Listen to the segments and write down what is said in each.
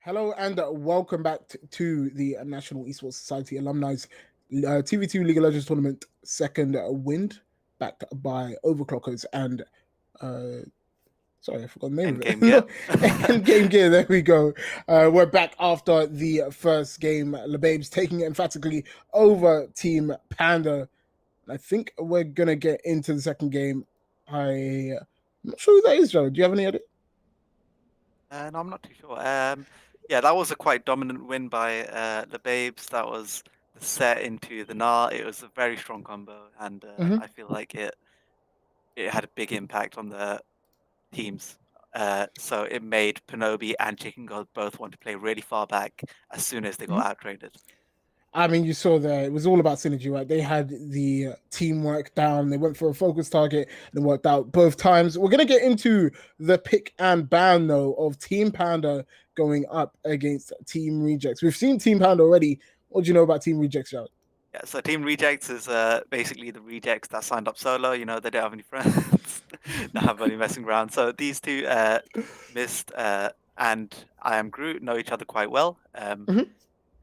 Hello and welcome back to the National Esports Society Alumni's TV2 League of Legends Tournament second wind, backed by Overclockers and uh, sorry, I forgot the name of it. Endgame gear. No, Endgame Gear. There we go. We're back after the first game. LeBabes taking it emphatically over Team Panda. I think we're gonna get into the second game. I'm not sure who that is, Joe. Do you have any idea? No, I'm not too sure. Yeah, that was a quite dominant win by the Babes. That was the set into the Gnar. It was a very strong combo, and Mm-hmm. I feel like it had a big impact on the teams. So it made Panobi and Chicken God both want to play really far back as soon as they got out-traded. I mean, you saw there, it was all about synergy, right? They had the teamwork down. They went for a focus target and it worked out both times. We're going to get into the pick and ban, though, of Team Panda going up against Team Rejects. We've seen Team Panda already. What do you know about Team Rejects, Joe? Yeah, so Team Rejects is basically the rejects that signed up solo. They don't have any friends, don't have any messing around. So these two Mist and I Am Groot know each other quite well. Mm-hmm.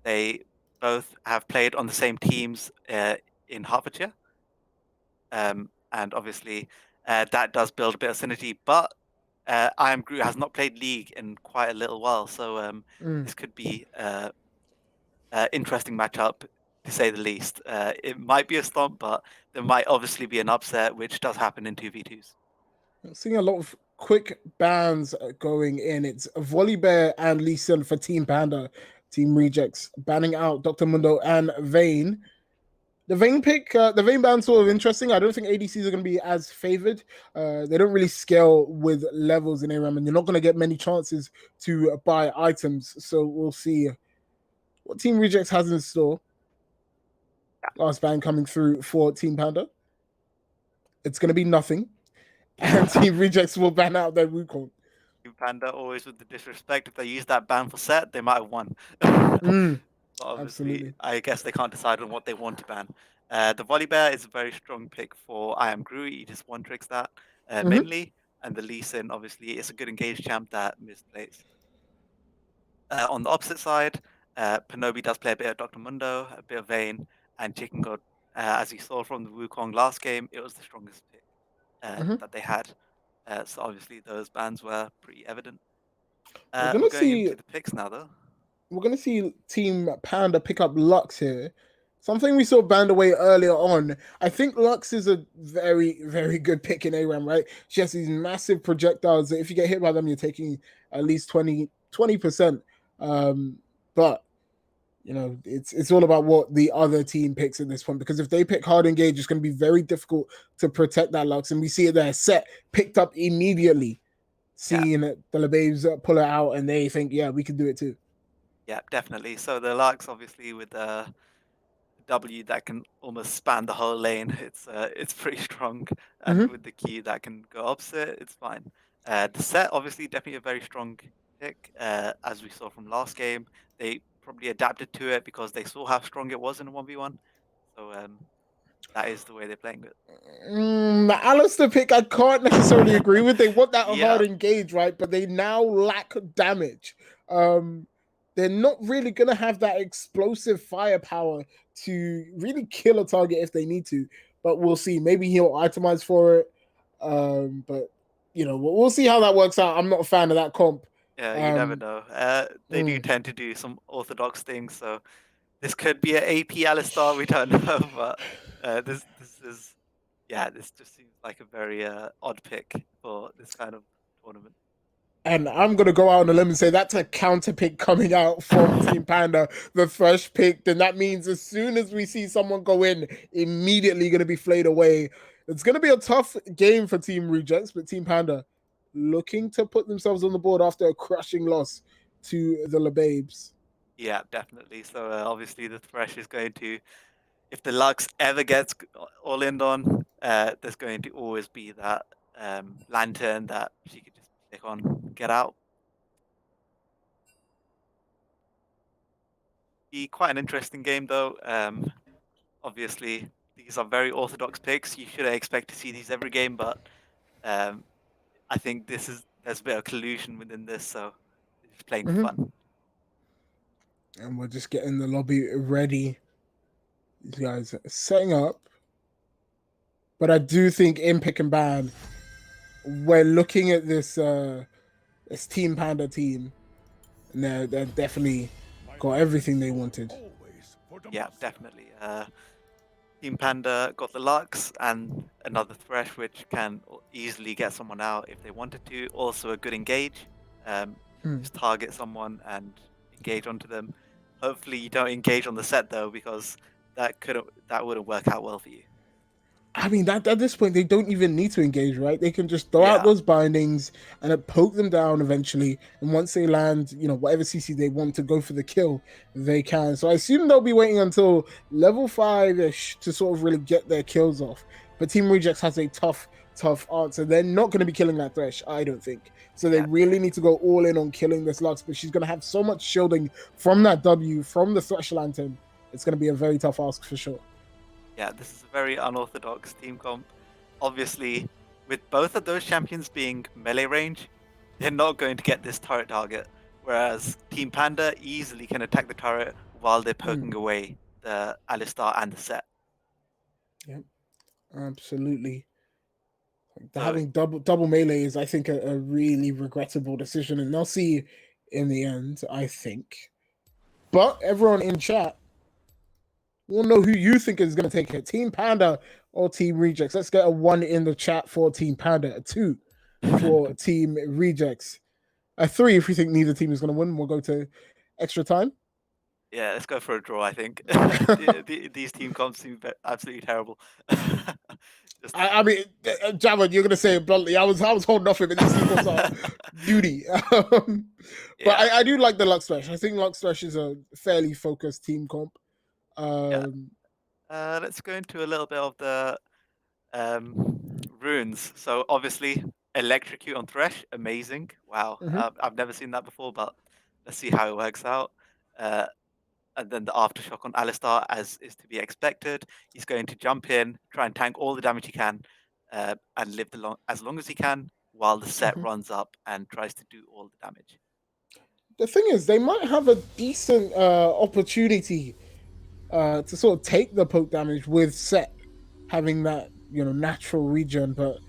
They both have played on the same teams in Hertfordshire, and obviously that does build a bit of synergy. But I Am Groot has not played League in quite a little while, so Mm. this could be interesting matchup to say the least. It might be a stomp, but there might obviously be an upset, which does happen in 2v2s. Seeing a lot of quick bans going in. It's Volibear and Lee Sin for Team Panda. Team Rejects banning out Dr. Mundo and Vayne. The Vayne pick, the Vayne band's sort of interesting. I don't think ADCs are going to be as favored. They don't really scale with levels in ARAM, and you're not going to get many chances to buy items. So we'll see what Team Rejects has in store. Last ban coming through for Team Panda. It's going to be nothing, and Yeah. Team Rejects will ban out their Wukong. Panda always with the disrespect. If they use that ban for set, they might have won. Mm, But obviously, absolutely. I guess they can't decide on what they want to ban. The Volibear is a very strong pick for I Am Groot. He just one tricks that Mm-hmm. mainly. And the Lee Sin, obviously, is a good engaged champ that misplays. On the opposite side, Panobi does play a bit of Dr. Mundo, a bit of Vayne, and Chicken God. As you saw from the Wukong last game, it was the strongest pick Mm-hmm. that they had. So obviously, those bans were pretty evident. We're We're gonna going see into the picks now, though. we're going to see Team Panda pick up Lux here. Something we saw banned away earlier on. I think Lux is a very, very good pick in ARAM, right? She has these massive projectiles that if you get hit by them, you're taking at least 20%. But it's all about what the other team picks at this point, because if they pick hard engage, it's going to be very difficult to protect that Lux. And we see it there, set picked up immediately, Yeah, seeing the LeBaves pull it out, and they think, yeah, we can do it too. yeah, definitely. So the Lux, obviously, with the W that can almost span the whole lane, it's pretty strong. And Mm-hmm. with the Q that can go opposite, it's fine. The set, obviously, definitely a very strong pick. As we saw from last game, they probably adapted to it because they saw how strong it was in a 1v1. So that is the way they're playing it. The Alistair pick, I can't necessarily agree with. They want that hard Yeah, engage, right? But they now lack damage. Um, they're not really gonna have that explosive firepower to really kill a target if they need to. But we'll see. Maybe he'll itemize for it. But we'll see how that works out. I'm not a fan of that comp. yeah, you never Um, know. They do mm. tend to do some orthodox things, so this could be an AP Alistar, we don't know, but this is yeah, this just seems like a very odd pick for this kind of tournament. And I'm gonna go out on a limb and say that's a counter pick coming out from Team Panda, the fresh pick. Then that means as soon as we see someone go in, immediately gonna be flayed away. It's gonna be a tough game for Team Rejects, but Team Panda looking to put themselves on the board after a crushing loss to the LeBabes. Yeah, definitely. So obviously the Thresh is going to, if the Lux ever gets all in on, there's going to always be that lantern that she could just click on, get out. Be quite an interesting game though. Obviously these are very orthodox picks. You shouldn't expect to see these every game, but I think there's a bit of collusion within this, so it's playing for Mm-hmm. fun. And we're just getting the lobby ready. These guys are setting up. But I do think in pick and ban, we're looking at this Team Panda team, and they're definitely got everything they wanted. Yeah, definitely. Team Panda got the Lux and another Thresh, which can easily get someone out if they wanted to. Also, a good engage. Just target someone and engage onto them. Hopefully, you don't engage on the set though, because that wouldn't work out well for you. I mean, that at this point, they don't even need to engage, right? They can just throw out Yeah, those bindings and poke them down eventually. And once they land, whatever CC they want to go for the kill, they can. So I assume they'll be waiting until level 5-ish to sort of really get their kills off. But Team Rejects has a tough answer. They're not going to be killing that Thresh, I don't think. So they really need to go all in on killing this Lux. But she's going to have so much shielding from that W, from the Thresh Lantern. It's going to be a very tough ask for sure. Yeah, this is a very unorthodox team comp. Obviously, with both of those champions being melee range, they're not going to get this turret target. Whereas Team Panda easily can attack the turret while they're poking away the Alistar and the set. Yep, absolutely. Having double melee is, I think, a really regrettable decision, and they'll see in the end, I think. But everyone in chat will know who you think is going to take it: Team Panda or Team Rejects. Let's get a 1 in the chat for Team Panda, a 2 for Team Rejects, a 3 if you think neither team is going to win. We'll go to extra time. Yeah, let's go for a draw, I think. These team comps seem absolutely terrible. I mean, Java, you're gonna say it bluntly. I was holding off him, and these sequels are beauty. But I do like the Lux Thresh. I think Lux Thresh is a fairly focused team comp. Let's go into a little bit of the runes. So obviously, electrocute on Thresh, amazing. Wow, I've never seen that before, but let's see how it works out. And then the aftershock on Alistar, as is to be expected. He's going to jump in, try and tank all the damage he can, and live as long as he can, while the set runs up and tries to do all the damage. The thing is, they might have a decent opportunity to sort of take the poke damage with set having that natural regen, but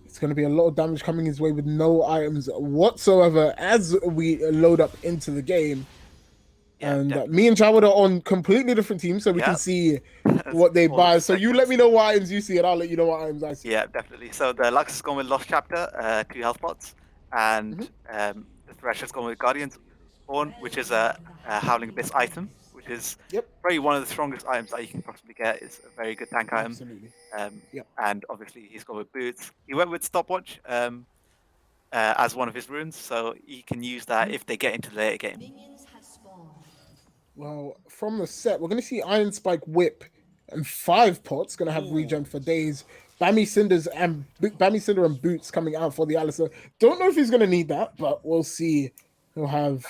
it's going to be a lot of damage coming his way with no items whatsoever as we load up into the game. Yeah, and me and Jawad are on completely different teams, so we can see what they buy. So you let me know what items you see, and I'll let you know what items I see. Yeah, definitely. So the Lux has gone with Lost Chapter, 2 health pots, and the Thresh has gone with Guardian's Horn, which is a Howling Abyss item, which is probably one of the strongest items that you can possibly get. It's a very good tank item. Absolutely. And obviously he's gone with Boots. He went with Stopwatch as one of his runes, so he can use that if they get into the later game. Well, from the set, we're going to see Iron Spike Whip and 5 pots, going to have regen for days. Bammy Cinder and Boots coming out for the Alistar. Don't know if he's going to need that, but we'll see. He'll have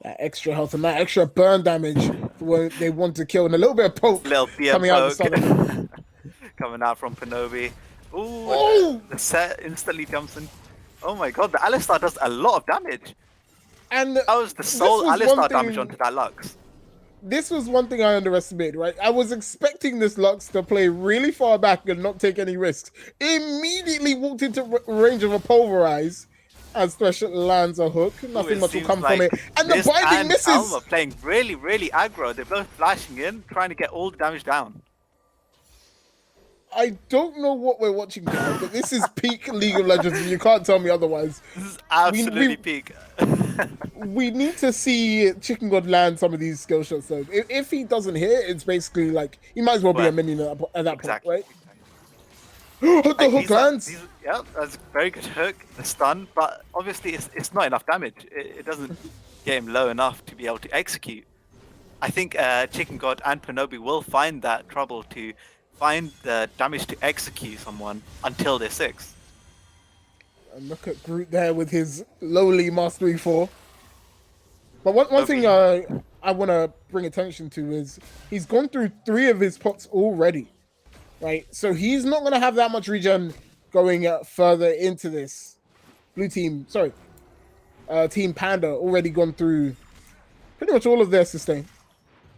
that extra health and that extra burn damage for when they want to kill, and a little bit of poke coming out the start of the coming out from Panobi. Ooh, the set instantly jumps in. Oh my god, the Alistar does a lot of damage. And that was the sole Alistar damage onto that Lux. This was one thing I underestimated, right? I was expecting this Lux to play really far back and not take any risks. Immediately walked into range of a Pulverize as Thresh lands a hook. Nothing much will come from it. And the binding misses! Alma playing really, really aggro. They're both flashing in, trying to get all the damage down. I don't know what we're watching now, but this is peak League of Legends, and you can't tell me otherwise. This is absolutely peak. We need to see Chicken God land some of these skill shots, though. If he doesn't hit, it's basically like he might as well be a minion at that point, right? The hook lands. Yeah, that's a very good hook. The stun, but obviously it's not enough damage. It doesn't get him low enough to be able to execute. I think Chicken God and Panobi will find that trouble to find the damage to execute someone until they're 6. And look at Groot there with his lowly Mastery 4. But one thing I want to bring attention to is he's gone through 3 of his pots already, right? So he's not going to have that much regen going further into this. Team Panda already gone through Pretty much all of their sustain.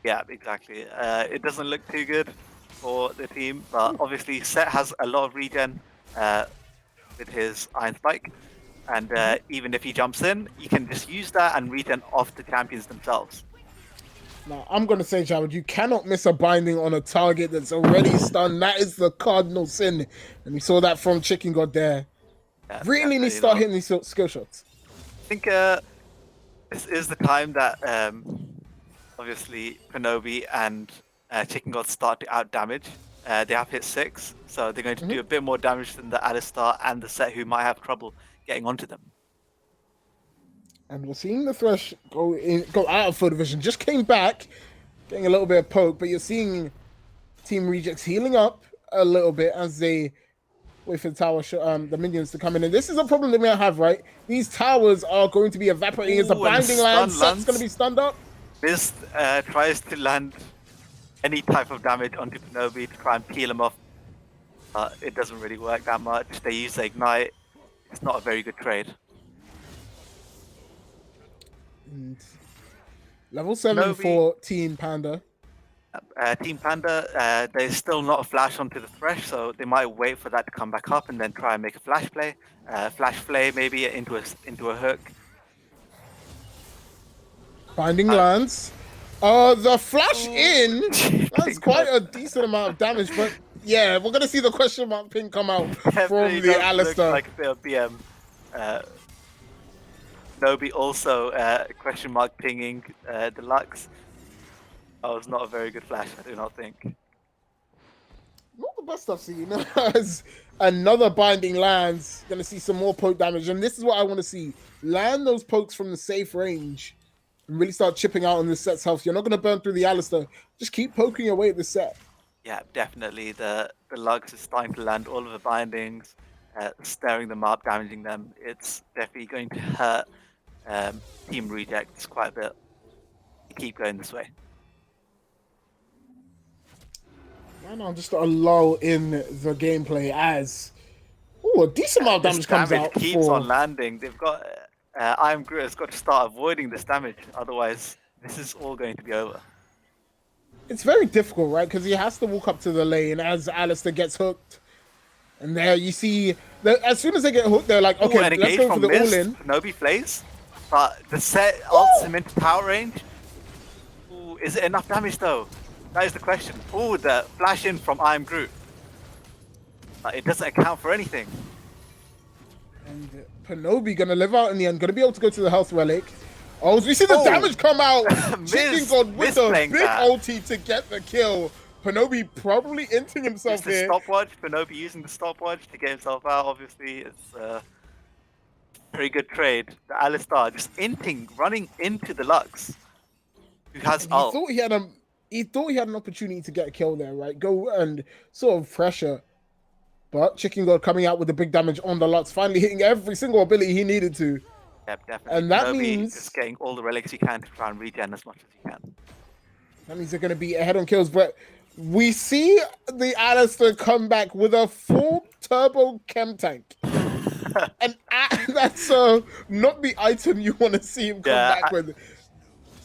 Yeah, exactly. It doesn't look too good for the team, but obviously Set has a lot of regen with his Iron Spike, and even if he jumps in, you can just use that and regen off the champions themselves. Now, I'm going to say, Jared, you cannot miss a binding on a target that's already stunned. That is the cardinal sin. And we saw that from Chicken God there. Yeah, Really need to definitely start not. hitting these skill shots. I think this is the time that obviously Panobi and Chicken God start to out damage. They have hit 6, so they're going to do a bit more damage than the Alistar and the Set, who might have trouble getting onto them. And we're seeing the Thresh go out of full division. Just came back, getting a little bit of poke, but you're seeing Team Rejects healing up a little bit as they wait for the tower, the minions to come in. And this is a problem they may have, right? These towers are going to be evaporating as the binding lands. Set's going to be stunned up. This tries to land any type of damage onto Panobi to try and peel him off. It doesn't really work that much. They use the Ignite. It's not a very good trade. And level 7 for Team Panda. Team Panda, there's still not a flash onto the Thresh, so they might wait for that to come back up and then try and make a flash play. Flash play maybe into a hook. Binding lands. The flash in. That's quite a decent amount of damage, but yeah, we're gonna see the question mark ping come out from the Alistar. Like a bit of BM. Nobi also question mark pinging Deluxe. That was not a very good flash, I do not think. Not the best I've seen. As another binding lands, gonna see some more poke damage, and this is what I want to see: land those pokes from the safe range and really start chipping out on the Set's health. You're not gonna burn through the Alistar. Just keep poking away at the Set. Yeah, definitely. The Lugs is starting to land all of the bindings, stirring them up, damaging them. It's definitely going to hurt Team Rejects quite a bit. Keep going this way. Right now, just a lull in the gameplay as a decent amount of damage comes out. Keeps on landing. They've got Iron Groot has got to start avoiding this damage, otherwise this is all going to be over. It's very difficult, right? Because he has to walk up to the lane as Alistar gets hooked. And there you see, as soon as they get hooked, they're like, okay, let's go for the all-in. Nobi plays, but the Set ults him into tower range. Ooh, is it enough damage though? That is the question. Ooh, the flash in from I Am Groot. It doesn't account for anything. And Panobi gonna live out in the end, gonna be able to go to the health relic. Oh, we see the damage come out. Chicken God with a big ulti to get the kill. Panobi probably inting himself here. Stopwatch. Panobi using the stopwatch to get himself out. Obviously, it's a very good trade. The Alistar just inting, running into the Lux, who has ult. He thought he had an opportunity to get a kill there, right? Go and sort of pressure. But Chicken God coming out with the big damage on the Lux, finally hitting every single ability he needed to. Yep, definitely. And that means just getting all the relics he can to try and regen as much as he can. That means they're going to be ahead on kills, but we see the Alistar come back with a full turbo chem tank. And that's not the item you want to see him come back with.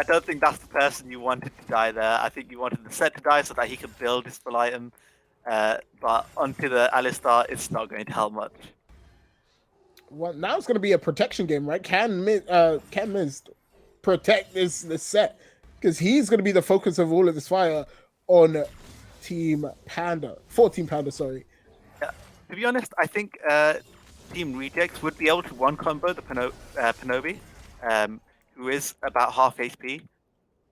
I don't think that's the person you wanted to die there. I think you wanted the Set to die so that he could build his full item. But onto the Alistar, it's not going to help much. Well, now it's going to be a protection game, right? Can Miz protect this Set? Because he's going to be the focus of all of this fire on Team Panda. For Team Panda, sorry. Yeah. To be honest, I think Team Rejects would be able to one combo the Panobi, who is about half HP.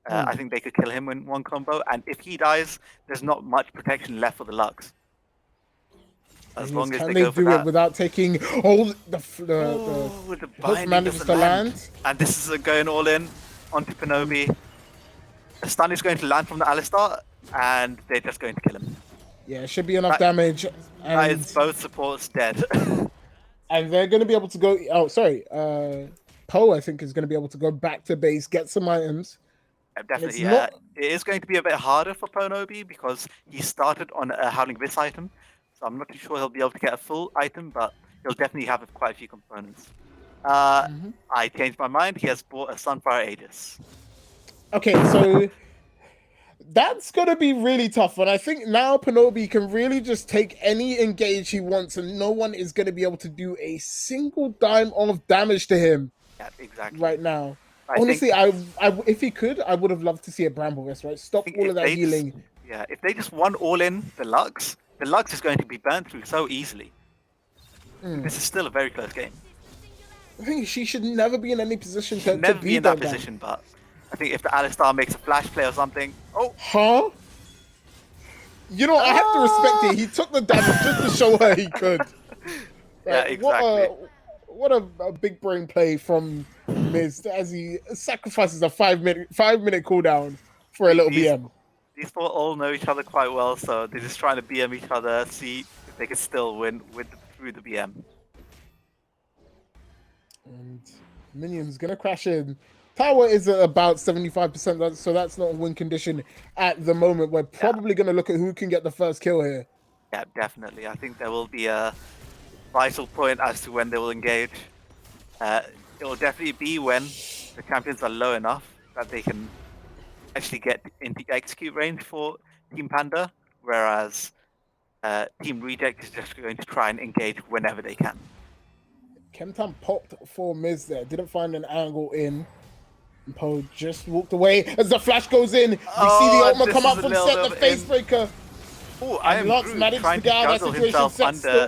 I think they could kill him in one combo, and if he dies, there's not much protection left for the Lux. As long as they go for that. It without taking the manages to land. And this is going all in onto Panobi. The stun is going to land from the Alistar, and they're just going to kill him. Yeah, it should be enough damage. That is both supports dead. And they're going to be able to go... Oh, sorry. Poe, I think, is going to be able to go back to base, get some items. Definitely, yeah. It is going to be a bit harder for Panobi because he started on a Howling Abyss item. So I'm not too sure he'll be able to get a full item, but he'll definitely have quite a few components. I changed my mind. He has bought a Sunfire Aegis. Okay, so that's gonna be really tough. And I think now Panobi can really just take any engage he wants, and no one is gonna be able to do a single dime of damage to him Yeah, exactly. right now. I think Honestly, if he could, I would have loved to see a Bramble Rest, right? I Stop think all if of that they just healing. yeah, if they just won all in the Lux is going to be burnt through so easily. Mm. This is still a very close game. I think she should never be in any position Should to never be be in that burnt down. position, but I think if the Alistar makes a flash play or something, oh, Huh? You know, I have to respect it. He took the damage just to show her he could. yeah, Right? exactly. What a big brain play from Miz as he sacrifices a 5 minute cooldown I for a think little BM. these four all know each other quite well, so they're just trying to BM each other, see if they can still win through the BM. And Minion's gonna crash in. Tower is at about 75%, so that's not a win condition at the moment. We're Yeah, probably gonna look at who can get the first kill here. yeah, definitely. I think there will be a vital point as to when they will engage. It will definitely be when the champions are low enough that they can actually get into execute range for Team Panda, whereas Team Reject is just going to try and engage whenever they can. Kemtan popped for Miz there, didn't find an angle in. And Poe just walked away as the flash goes in. We see the ultimate come out from Set, the face breaker. Oh, I am Lux managed to get out of that situation. Set still.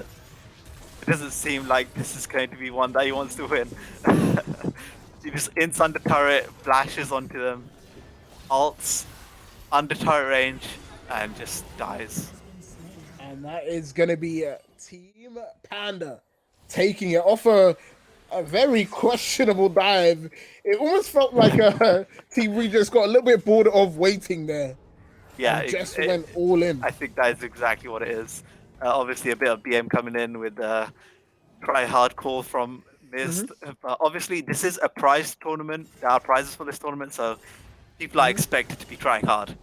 It doesn't seem like this is going to be one that he wants to win. He just ints under turret, flashes onto them, ults, under turret range, and just dies. And that is going to be Team Panda taking it off a very questionable dive. It almost felt like Team Re just got a little bit bored of waiting there. Yeah, and just went all in. I think that is exactly what it is. Obviously, a bit of BM coming in with try hard call from Mist. But obviously, this is a prize tournament. There are prizes for this tournament, so people are expected to be trying hard.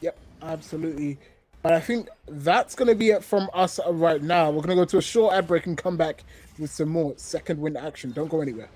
Yep, absolutely. But I think that's going to be it from us right now. We're going to go to a short ad break and come back with some more second win action. Don't go anywhere.